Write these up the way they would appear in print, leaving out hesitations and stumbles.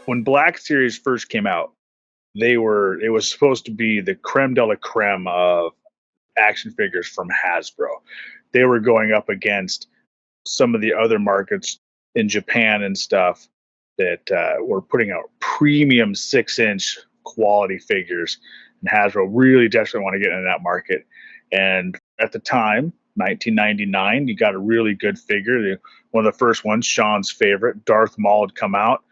when Black Series first came out, it was supposed to be the creme de la creme of action figures from Hasbro. They were going up against some of the other markets in Japan and stuff that were putting out premium 6-inch quality figures. And Hasbro really desperately want to get into that market. And at the time, 1999, you got a really good figure. One of the first ones, Sean's favorite, Darth Maul, had come out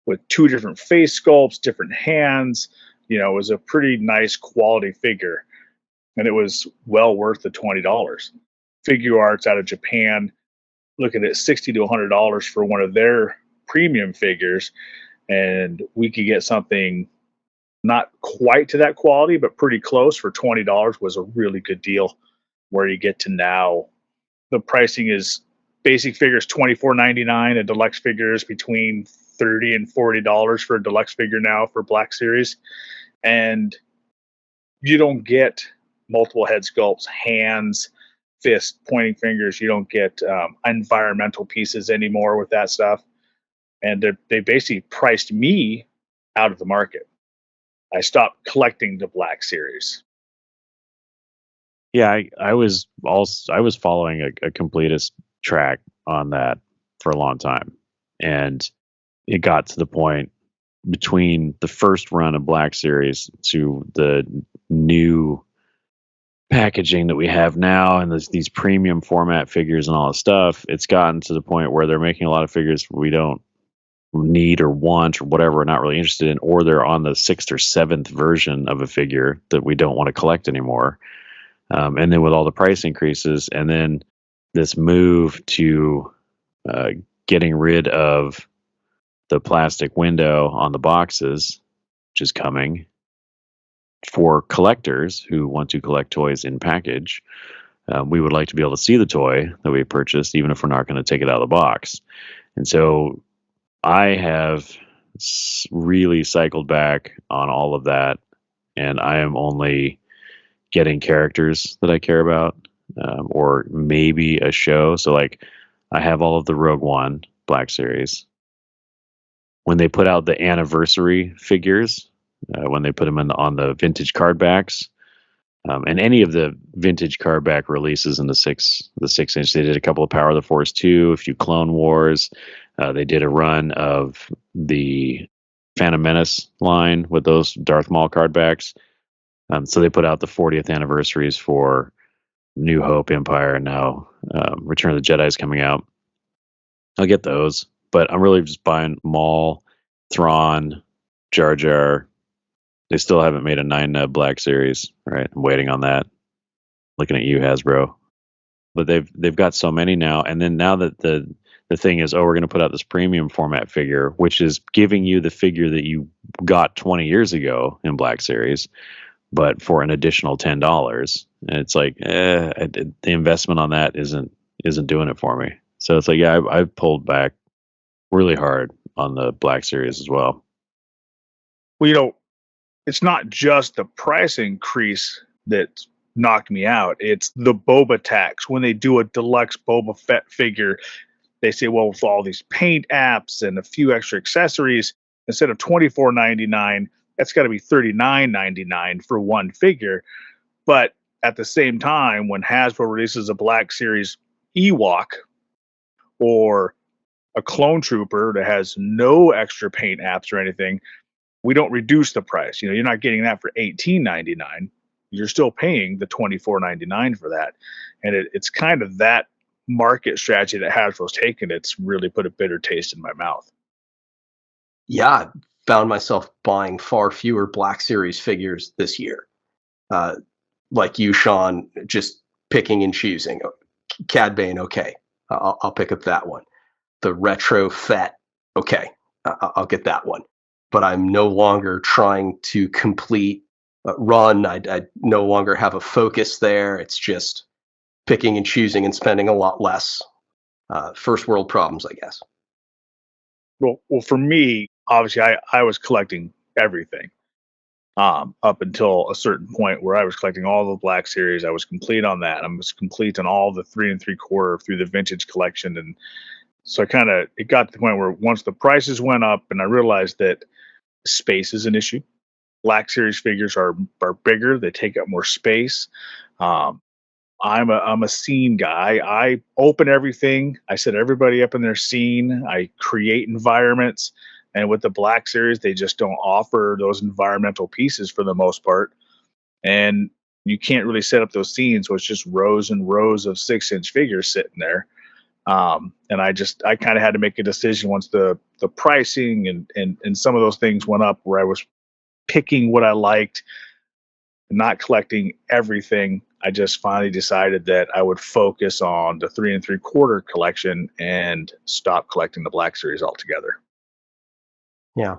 with two different face sculpts, different hands. It was a pretty nice quality figure, and it was well worth the $20. Figure Arts out of Japan, looking at $60 to $100 for one of their premium figures, and we could get something not quite to that quality, but pretty close for $20 was a really good deal. Where you get to now, the pricing is basic figures $24.99, and deluxe figures between $30 and $40 for a deluxe figure now for Black Series, and you don't get multiple head sculpts, hands, fist, pointing fingers. You don't get environmental pieces anymore with that stuff, and they basically priced me out of the market. I stopped collecting the Black Series. Yeah, I was following a completist track on that for a long time, and it got to the point between the first run of Black Series to the new packaging that we have now and these premium format figures and all this stuff. It's gotten to the point where they're making a lot of figures we don't need or want or whatever, we're not really interested in, or they're on the 6th or 7th version of a figure that we don't want to collect anymore. And then with all the price increases, and then this move to getting rid of the plastic window on the boxes, which is coming for collectors who want to collect toys in package. We would like to be able to see the toy that we purchased, even if we're not going to take it out of the box. And so I have really cycled back on all of that, and I am only getting characters that I care about, or maybe a show. So like I have all of the Rogue One Black Series. When they put out the anniversary figures, when they put them on the vintage card backs, and any of the vintage card back releases in the 6-inch, they did a couple of Power of the Force 2, a few Clone Wars. They did a run of the Phantom Menace line with those Darth Maul card backs. So they put out the 40th anniversaries for New Hope, Empire, and now Return of the Jedi is coming out. I'll get those, but I'm really just buying Maul, Thrawn, Jar Jar. They still haven't made a 9 Black Series, right? I'm waiting on that. Looking at you, Hasbro. But they've got so many now, and then now that the thing is, we're going to put out this premium format figure, which is giving you the figure that you got 20 years ago in Black Series, but for an additional $10. And it's like, the investment on that isn't doing it for me. So it's like, yeah, I've pulled back really hard on the Black Series as well. Well, it's not just the price increase that knocked me out. It's the Boba tax. When they do a deluxe Boba Fett figure, they say, well, with all these paint apps and a few extra accessories, instead of $24.99, that's got to be $39.99 for one figure. But at the same time, when Hasbro releases a Black Series Ewok or a Clone Trooper that has no extra paint apps or anything, we don't reduce the price. You're not getting that for $18.99. You're still paying the $24.99 for that. And it's kind of that market strategy that Hasbro's taken. It's really put a bitter taste in my mouth. Yeah, I found myself buying far fewer Black Series figures this year. Like you, Sean, just picking and choosing. Cad Bane, okay, I'll pick up that one. The Retro Fett, okay, I'll get that one. But I'm no longer trying to complete a run. I no longer have a focus there. It's just picking and choosing and spending a lot less. First world problems, I guess. Well, for me, obviously, I was collecting everything up until a certain point where I was collecting all the Black Series. I was complete on that. I was complete on all the 3 3/4 through the vintage collection, and So it got to the point where once the prices went up and I realized that space is an issue. Black Series figures are bigger, they take up more space. Um, I'm a scene guy. I open everything. I set everybody up in their scene. I create environments. And with the Black Series, they just don't offer those environmental pieces for the most part. And you can't really set up those scenes, so it's just rows and rows of 6-inch figures sitting there. And I kind of had to make a decision once the pricing and some of those things went up, where I was picking what I liked, not collecting everything. I just finally decided that I would focus on the 3 3/4 collection and stop collecting the Black Series altogether. Yeah.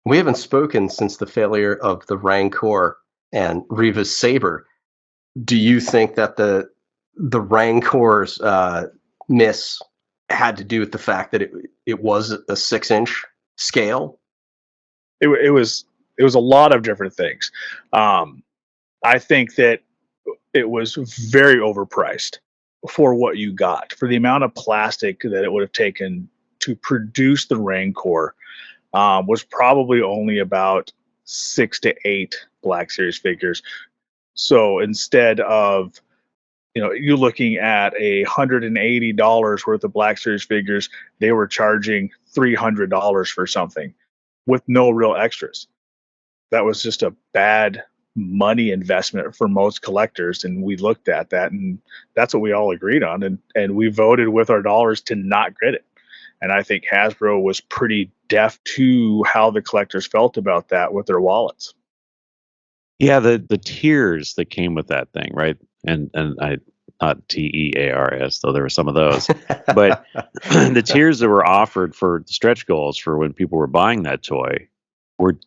We haven't spoken since the failure of the Rancor and Reva's Saber. Do you think that the Rancor's miss had to do with the fact that it was a 6-inch scale? It was a lot of different things. I think that it was very overpriced for what you got, for the amount of plastic that it would have taken to produce the Rancor. Was probably only about 6 to 8 Black Series figures. So instead of you looking at $180 worth of Black Series figures, they were charging $300 for something with no real extras. That was just a bad money investment for most collectors, and we looked at that, and that's what we all agreed on, and we voted with our dollars to not get it. And I think Hasbro was pretty deaf to how the collectors felt about that with their wallets. Yeah, the tiers that came with that thing, right? And I not TEARS, though there were some of those. But the tiers that were offered for stretch goals for when people were buying that toy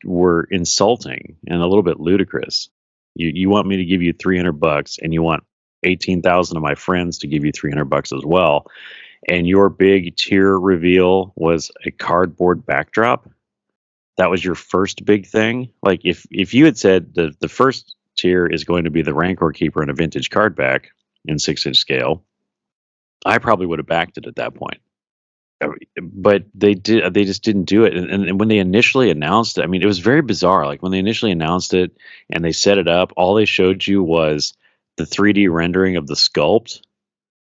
were insulting and a little bit ludicrous. You want me to give you $300 and you want 18,000 of my friends to give you $300 as well, and your big tier reveal was a cardboard backdrop. That was your first big thing. Like if you had said the first tier is going to be the Rancor Keeper and a vintage card back in 6-inch scale, I probably would have backed it at that point. But they just didn't do it. And when they initially announced it, I mean, it was very bizarre. Like when they initially announced it and they set it up, all they showed you was the 3D rendering of the sculpt.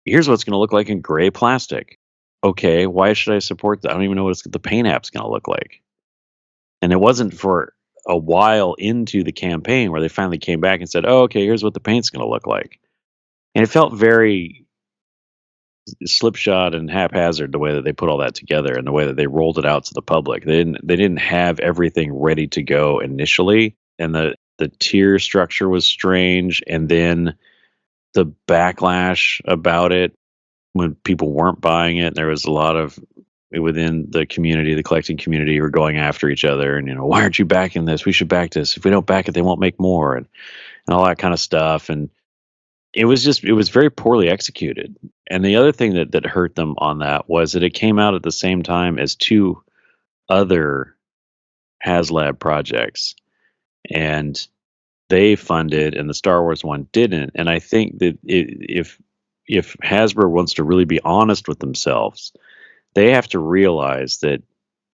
Here's what it's going to look like in gray plastic. Okay, why should I support that? I don't even know what the paint app's going to look like. And it wasn't for a while into the campaign where they finally came back and said, "Oh, okay, here's what the paint's going to look like." And it felt very slipshod and haphazard the way that they put all that together and the way that they rolled it out to the public. They didn't have everything ready to go initially, and the tier structure was strange, and then the backlash about it when people weren't buying it, there was a lot of within the community, the collecting community, who were going after each other and, why aren't you backing this? We should back this. If we don't back it, they won't make more, and all that kind of stuff. And it was very poorly executed. And the other thing that hurt them on that was that it came out at the same time as two other HasLab projects, and they funded and the Star Wars one didn't. And I think that if Hasbro wants to really be honest with themselves, they have to realize that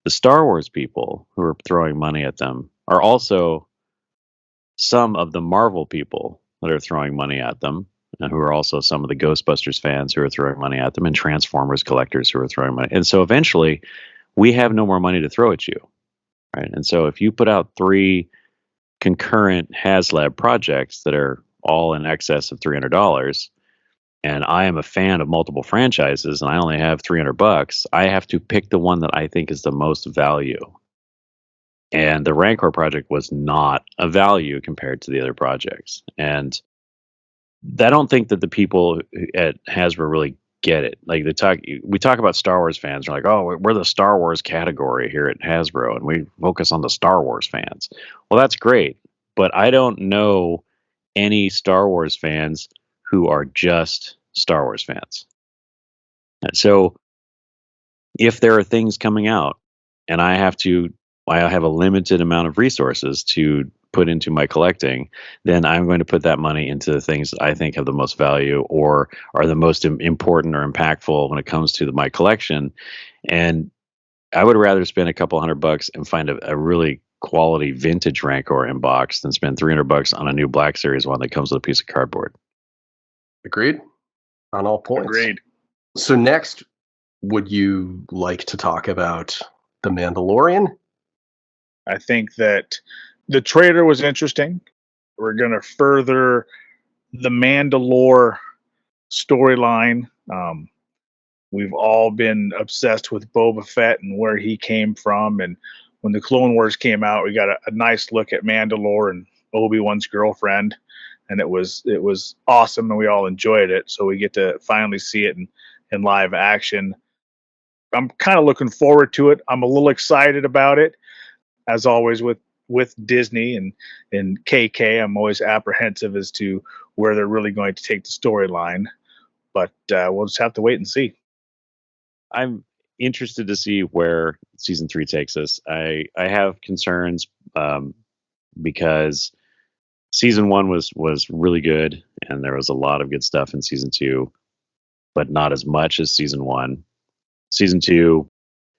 the Star Wars people who are throwing money at them are also some of the Marvel people that are throwing money at them, and who are also some of the Ghostbusters fans who are throwing money at them, and Transformers collectors who are throwing money. And so eventually we have no more money to throw at you, right? And so if you put out 3 concurrent HasLab projects that are all in excess of $300, and I am a fan of multiple franchises and I only have $300, I have to pick the one that I think is the most value. And the Rancor project was not a value compared to the other projects. And I don't think that the people at Hasbro really get it. Like we talk about Star Wars fans. We're like, oh, we're the Star Wars category here at Hasbro, and we focus on the Star Wars fans. Well, that's great, but I don't know any Star Wars fans who are just Star Wars fans. And so if there are things coming out and I have a limited amount of resources to put into my collecting, then I'm going to put that money into the things that I think have the most value or are the most important or impactful when it comes to my collection. And I would rather spend a couple $100 and find a really quality vintage Rancor in box than spend $300 on a new Black Series one that comes with a piece of cardboard. Agreed on all points. Agreed. So next, would you like to talk about The Mandalorian? I think that the trailer was interesting. We're going to further the Mandalore storyline. We've all been obsessed with Boba Fett and where he came from. And when the Clone Wars came out, we got a nice look at Mandalore and Obi-Wan's girlfriend. And it was awesome, and we all enjoyed it. So we get to finally see it in live action. I'm kind of looking forward to it. I'm a little excited about it. As always with Disney and KK, I'm always apprehensive as to where they're really going to take the storyline. But we'll just have to wait and see. I'm interested to see where season 3 takes us. I have concerns because season 1 was really good, and there was a lot of good stuff in season 2, but not as much as season 1. Season 2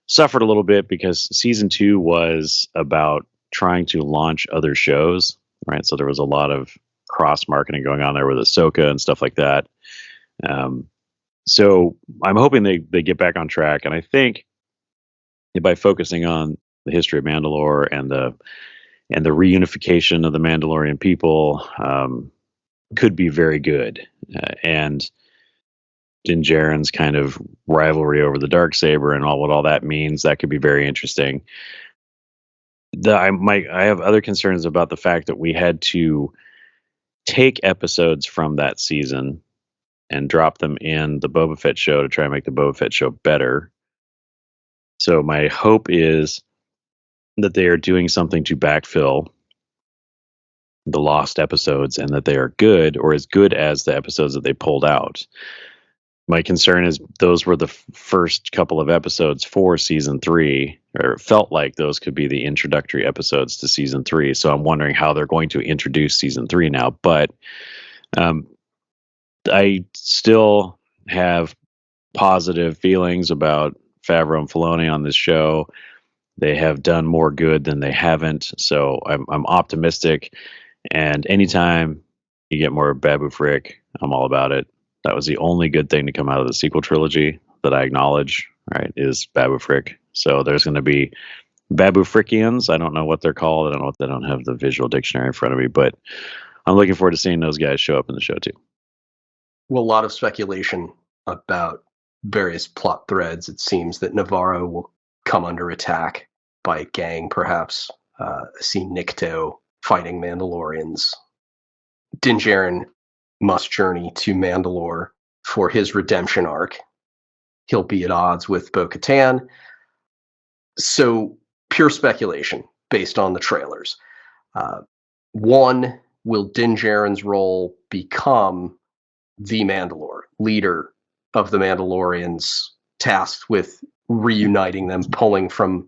suffered a little bit because season 2 was about trying to launch other shows, right? So there was a lot of cross marketing going on there with Ahsoka and stuff like that. So I'm hoping they get back on track, and I think by focusing on the history of Mandalore and the reunification of the Mandalorian people could be very good. And Din Djarin's kind of rivalry over the Darksaber and what all that means, that could be very interesting. I have other concerns about the fact that we had to take episodes from that season and drop them in the Boba Fett show to try and make the Boba Fett show better. So my hope is that they are doing something to backfill the lost episodes and that they are good or as good as the episodes that they pulled out. My concern is those were the first couple of episodes for season 3, or it felt like those could be the introductory episodes to season 3. So I'm wondering how they're going to introduce season 3 now. But I still have positive feelings about Favreau and Filoni on this show. They have done more good than they haven't. So I'm optimistic. And anytime you get more Babu Frick, I'm all about it. That was the only good thing to come out of the sequel trilogy that I acknowledge, right, is Babu Frick. So there's going to be Babu Frickians. I don't know what they're called. I don't have the visual dictionary in front of me, but I'm looking forward to seeing those guys show up in the show too. Well, a lot of speculation about various plot threads. It seems that Navarro will come under attack by a gang, perhaps. See Nikto fighting Mandalorians. Din Djarin must journey to Mandalore for his redemption arc. He'll be at odds with Bo-Katan. So, pure speculation based on the trailers. One, will Din Djarin's role become the Mandalore, leader of the Mandalorians, tasked with reuniting them, pulling from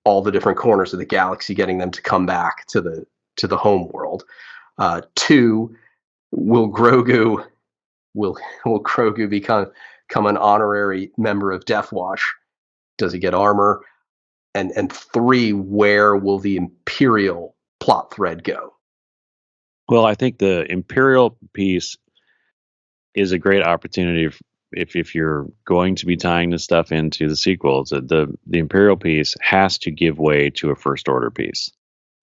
all the different corners of the galaxy, getting them to come back to the home world? Two, will Grogu become an honorary member of Death Watch? Does he get armor? And three, where will the Imperial plot thread go? Well, I think the Imperial piece is a great opportunity if you're going to be tying this stuff into the sequels. The Imperial piece has to give way to a First Order piece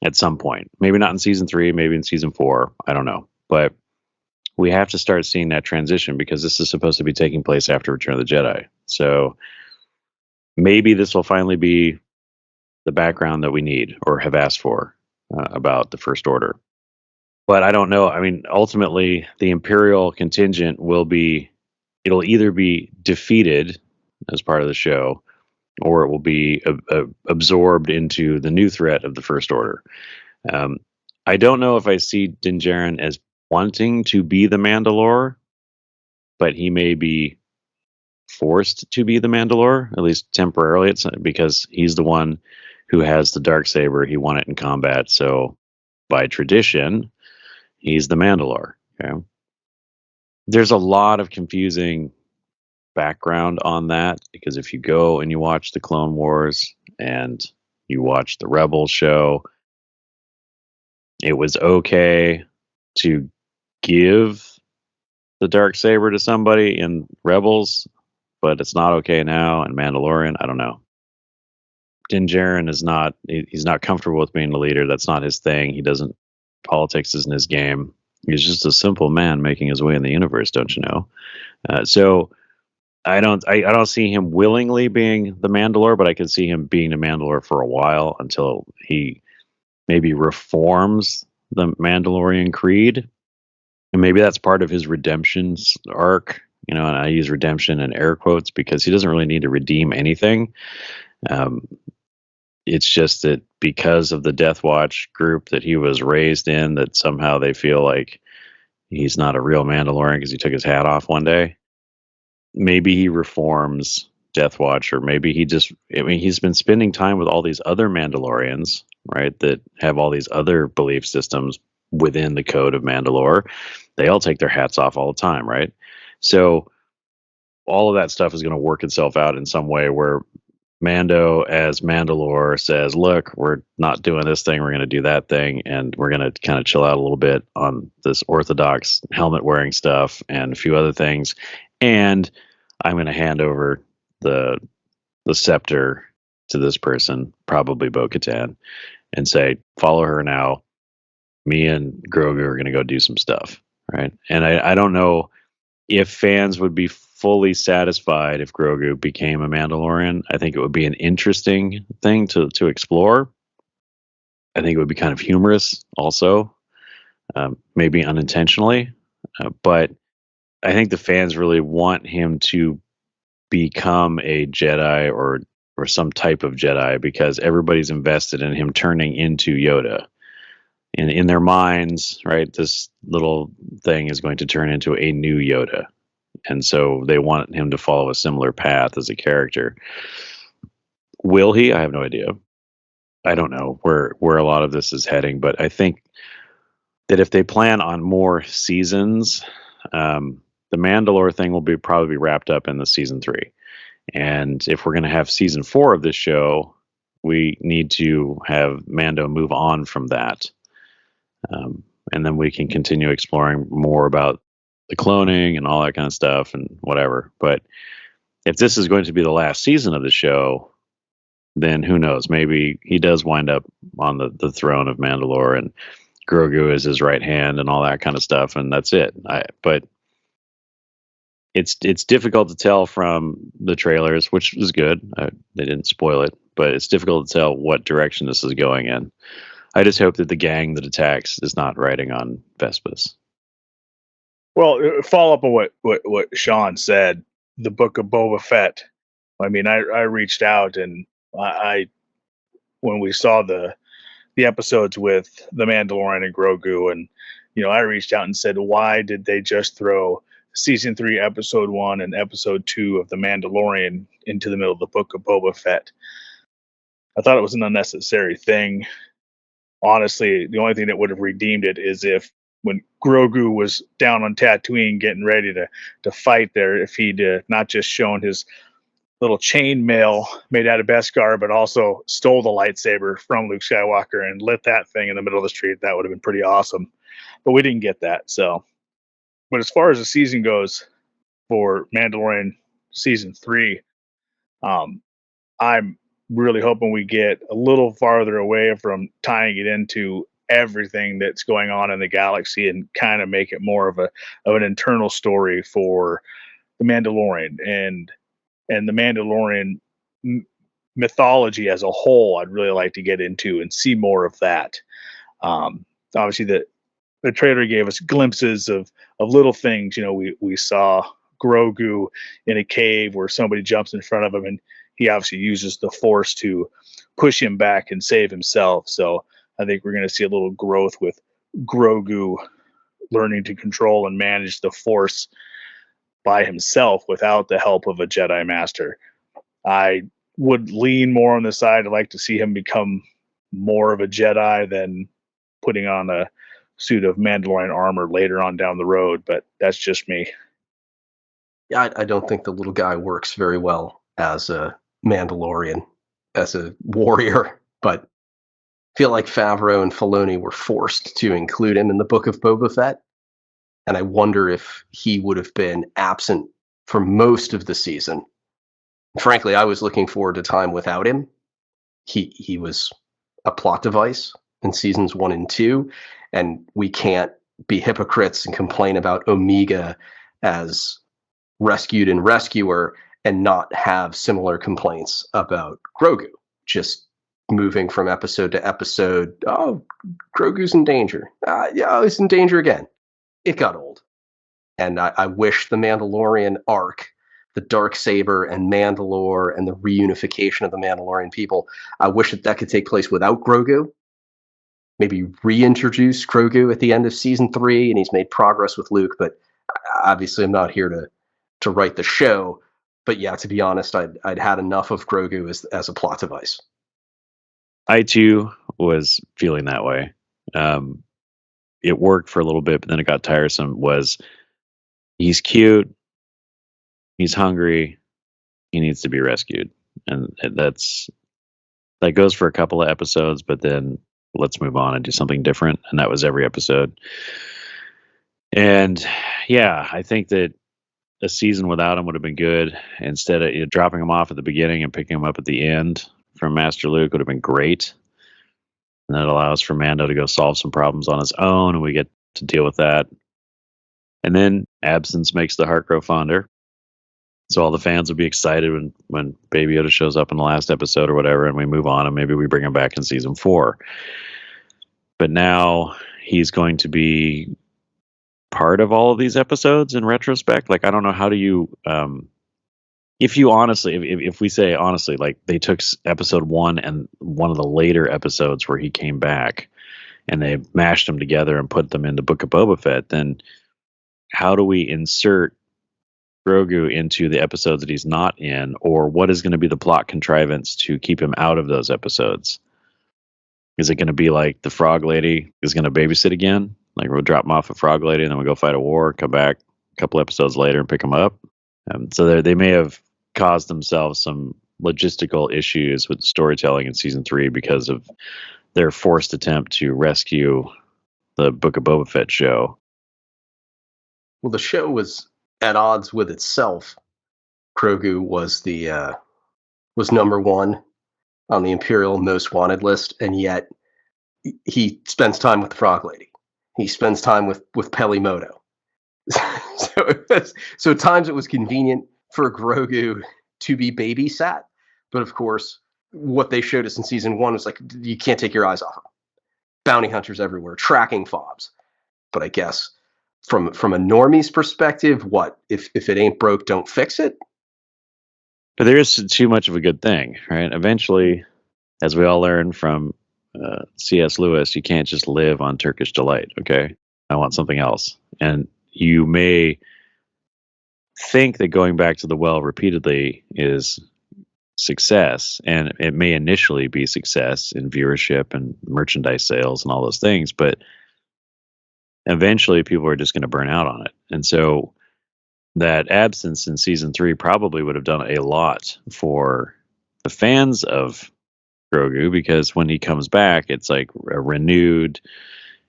at some point. Maybe not in season 3, maybe in season 4. I don't know. But we have to start seeing that transition because this is supposed to be taking place after Return of the Jedi. So maybe this will finally be the background that we need or have asked for about the First Order. But I don't know. I mean, ultimately, the Imperial contingent it'll either be defeated as part of the show, or it will be absorbed into the new threat of the First Order. I don't know if I see Din Djarin as wanting to be the Mandalore, but he may be forced to be the Mandalore, at least temporarily. It's because he's the one who has the Darksaber. He won it in combat, so by tradition, he's the Mandalore. Okay? There's a lot of confusing background on that because if you go and you watch the Clone Wars and you watch the Rebels show, it was okay to give the dark saber to somebody in Rebels, but it's not okay now in Mandalorian. I don't know. Din Djarin is not. He's not comfortable with being the leader. That's not his thing. He doesn't. Politics isn't his game. He's just a simple man making his way in the universe. Don't you know? So I don't. I don't see him willingly being the Mandalore, but I could see him being the Mandalore for a while until he maybe reforms the Mandalorian creed. And maybe that's part of his redemption arc. You know, and I use redemption in air quotes because he doesn't really need to redeem anything. Um, it's just that because of the Death Watch group that he was raised in, that somehow they feel like he's not a real Mandalorian because he took his hat off one day. Maybe he reforms Death Watch, or maybe he just, I mean, he's been spending time with all these other Mandalorians, right, that have all these other belief systems within the code of Mandalore. They all take their hats off all the time, right? So all of that stuff is going to work itself out in some way where Mando as Mandalore says, look, we're not doing this thing, we're going to do that thing, and we're going to kind of chill out a little bit on this orthodox helmet wearing stuff and a few other things, and I'm going to hand over the scepter to this person, probably Bo-Katan, and say, follow her now. Me and Grogu are going to go do some stuff, right? And I don't know if fans would be fully satisfied if Grogu became a Mandalorian. I think it would be an interesting thing to explore. I think it would be kind of humorous also, maybe unintentionally. But I think the fans really want him to become a Jedi or some type of Jedi because everybody's invested in him turning into Yoda. And in their minds, right, this little thing is going to turn into a new Yoda. And so they want him to follow a similar path as a character. Will he? I have no idea. I don't know where a lot of this is heading, but I think that if they plan on more seasons, the Mandalore thing will be probably wrapped up in the season 3. And if we're going to have season 4 of this show, we need to have Mando move on from that. And then we can continue exploring more about the cloning and all that kind of stuff and whatever. But if this is going to be the last season of the show, then who knows? Maybe he does wind up on the throne of Mandalore and Grogu is his right hand and all that kind of stuff. And that's it. But it's difficult to tell from the trailers, which is good. They didn't spoil it, but it's difficult to tell what direction this is going in. I just hope that the gang that attacks is not riding on Vespas. Well, follow up on what Sean said, the Book of Boba Fett. I mean, I reached out and I when we saw the episodes with the Mandalorian and Grogu, and I reached out and said, why did they just throw season 3, episode 1, and episode 2 of the Mandalorian into the middle of the Book of Boba Fett? I thought it was an unnecessary thing. Honestly, the only thing that would have redeemed it is if when Grogu was down on Tatooine getting ready to fight there, if he'd not just shown his little chain mail made out of Beskar, but also stole the lightsaber from Luke Skywalker and lit that thing in the middle of the street, that would have been pretty awesome. But we didn't get that. So, but as far as the season goes for Mandalorian season 3, I'm really hoping we get a little farther away from tying it into everything that's going on in the galaxy and kind of make it more of an internal story for the Mandalorian and the Mandalorian mythology as a whole. I'd really like to get into and see more of that. Obviously, the trailer gave us glimpses of little things. We saw Grogu in a cave where somebody jumps in front of him, and he obviously uses the Force to push him back and save himself. So I think we're going to see a little growth with Grogu learning to control and manage the Force by himself without the help of a Jedi Master. I would lean more on the side. I'd like to see him become more of a Jedi than putting on a suit of Mandalorian armor later on down the road, but that's just me. Yeah, I don't think the little guy works very well as a Mandalorian, as a warrior, but I feel like Favreau and Filoni were forced to include him in the Book of Boba Fett, and I wonder if he would have been absent for most of the season. Frankly, I was looking forward to time without him. He was a plot device in seasons 1 and 2, and we can't be hypocrites and complain about Omega as rescued and rescuer and not have similar complaints about Grogu. Just moving from episode to episode. Oh, Grogu's in danger. Yeah, he's in danger again. It got old. And I wish the Mandalorian arc, the Darksaber and Mandalore and the reunification of the Mandalorian people, I wish that could take place without Grogu. Maybe reintroduce Grogu at the end of season 3 and he's made progress with Luke, but obviously I'm not here to write the show. But yeah, to be honest, I'd had enough of Grogu as a plot device. I too was feeling that way. It worked for a little bit, but then it got tiresome. He's cute, he's hungry, he needs to be rescued, and that goes for a couple of episodes, but then let's move on and do something different. And that was every episode. And yeah, I think that a season without him would have been good. Instead of dropping him off at the beginning and picking him up at the end from Master Luke would have been great. And that allows for Mando to go solve some problems on his own, and we get to deal with that. And then absence makes the heart grow fonder. So all the fans will be excited when Baby Yoda shows up in the last episode or whatever, and we move on, and maybe we bring him back in season 4. But now he's going to be part of all of these episodes in retrospect. Like, I don't know, how do you, if we say honestly, like they took episode 1 and one of the later episodes where he came back and they mashed them together and put them in the Book of Boba Fett, then how do we insert Grogu into the episodes that he's not in, or what is going to be the plot contrivance to keep him out of those episodes? Is it going to be like the Frog Lady is going to babysit again? Like we'll drop him off at Frog Lady and then we'll go fight a war, come back a couple episodes later and pick him up. So they may have caused themselves some logistical issues with storytelling in season 3 because of their forced attempt to rescue the Book of Boba Fett show. Well, the show was at odds with itself. Grogu was was number 1 on the Imperial Most Wanted list, and yet he spends time with the Frog Lady. He spends time with Peli Motto. So at times it was convenient for Grogu to be babysat, but of course, what they showed us in season 1 was like, you can't take your eyes off him. Bounty hunters everywhere, tracking fobs. But I guess from a normie's perspective, what if it ain't broke, don't fix it? But there is too much of a good thing, right? Eventually, as we all learned from C.S. Lewis, you can't just live on Turkish delight. Okay, I want something else. And you may think that going back to the well repeatedly is success, and it may initially be success in viewership and merchandise sales and all those things, but eventually people are just going to burn out on it. And so that absence in season 3 probably would have done a lot for the fans of Grogu, because when he comes back, it's like a renewed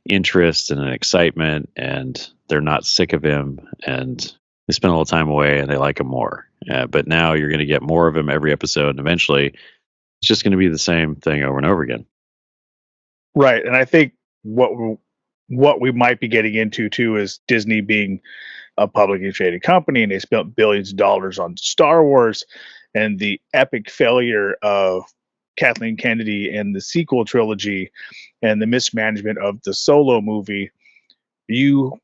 interest and an excitement, and they're not sick of him, and they spend a little time away and they like him more. But now you're going to get more of him every episode, and eventually it's just going to be the same thing over and over again. Right. And I think what we might be getting into too is Disney being a publicly traded company, and they spent billions of dollars on Star Wars, and the epic failure of Kathleen Kennedy and the sequel trilogy and the mismanagement of the Solo movie. You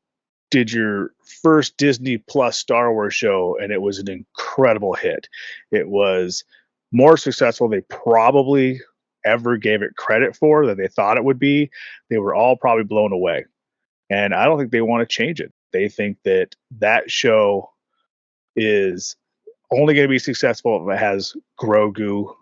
did your first Disney Plus Star Wars show, and it was an incredible hit. It was more successful than they probably ever gave it credit for, that they thought it would be. They were all probably blown away. And I don't think they want to change it. They think that that show is only going to be successful if it has Grogu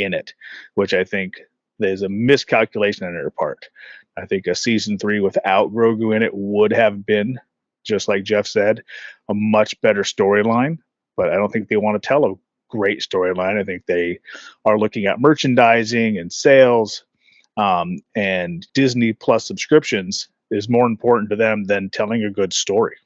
in it, which I think there's a miscalculation on their part. I think a season 3 without Grogu in it would have been, just like Jeff said, a much better storyline. But I don't think they want to tell a great storyline. I think they are looking at merchandising and sales, and Disney Plus subscriptions is more important to them than telling a good story.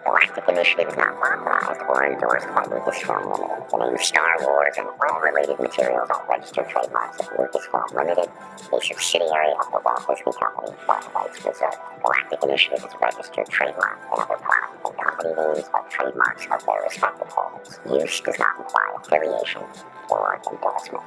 Galactic Initiative is not authorized or endorsed by Lucasfilm Limited. The name Star Wars and all related materials are registered trademarks of Lucasfilm Limited, a subsidiary of the Walt Disney Company, all rights reserved. Galactic Initiative is a registered trademark, and other product and company names are trademarks of their respective holders. Use does not imply affiliation or endorsement.